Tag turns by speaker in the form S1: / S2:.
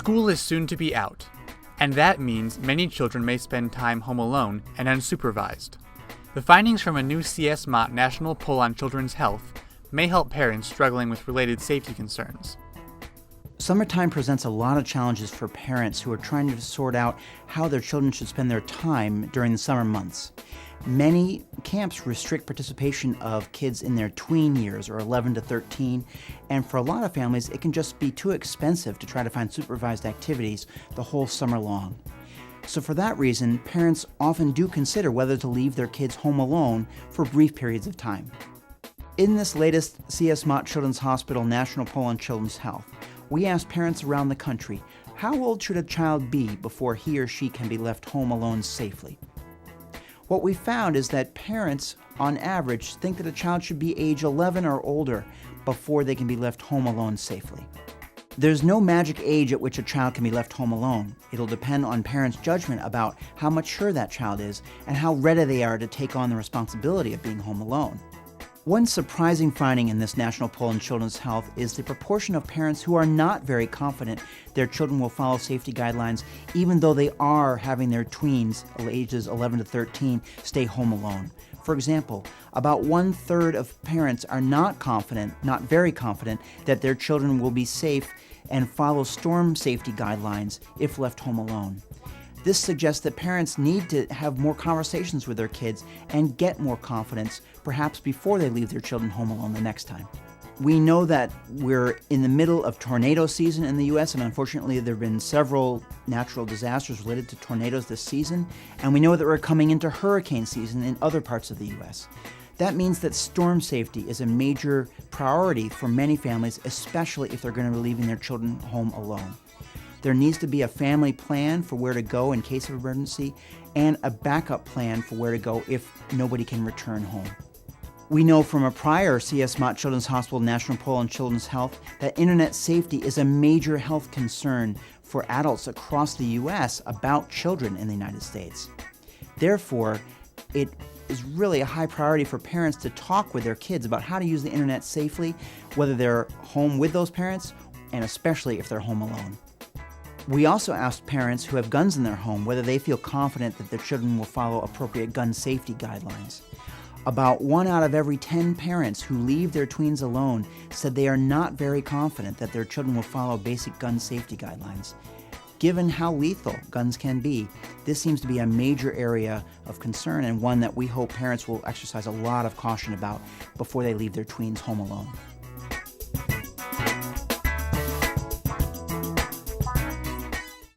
S1: School is soon to be out, and that means many children may spend time home alone and unsupervised. The findings from a new CS Mott national poll on children's health may help parents struggling with related safety concerns.
S2: Summertime presents a lot of challenges for parents who are trying to sort out how their children should spend their time during the summer months. Many camps restrict participation of kids in their tween years, or 11 to 13, and for a lot of families it can just be too expensive to try to find supervised activities the whole summer long. So for that reason, parents often do consider whether to leave their kids home alone for brief periods of time. In this latest CS Mott Children's Hospital National Poll on Children's Health, we asked parents around the country, how old should a child be before he or she can be left home alone safely? What we found is that parents, on average, think that a child should be age 11 or older before they can be left home alone safely. There's no magic age at which a child can be left home alone. It'll depend on parents' judgment about how mature that child is and how ready they are to take on the responsibility of being home alone. One surprising finding in this national poll on children's health is the proportion of parents who are not very confident their children will follow safety guidelines even though they are having their tweens, ages 11 to 13, stay home alone. For example, about 1/3 of parents are not very confident, that their children will be safe and follow storm safety guidelines if left home alone. This suggests that parents need to have more conversations with their kids and get more confidence, perhaps before they leave their children home alone the next time. We know that we're in the middle of tornado season in the U.S., and unfortunately there have been several natural disasters related to tornadoes this season, and we know that we're coming into hurricane season in other parts of the U.S. That means that storm safety is a major priority for many families, especially if they're going to be leaving their children home alone. There needs to be a family plan for where to go in case of emergency and a backup plan for where to go if nobody can return home. We know from a prior CS Mott Children's Hospital National Poll on Children's Health that internet safety is a major health concern for adults across the U.S. about children in the United States. Therefore, it is really a high priority for parents to talk with their kids about how to use the internet safely, whether they're home with those parents and especially if they're home alone. We also asked parents who have guns in their home whether they feel confident that their children will follow appropriate gun safety guidelines. About 1 out of every 10 parents who leave their tweens alone said they are not very confident that their children will follow basic gun safety guidelines. Given how lethal guns can be, this seems to be a major area of concern and one that we hope parents will exercise a lot of caution about before they leave their tweens home alone.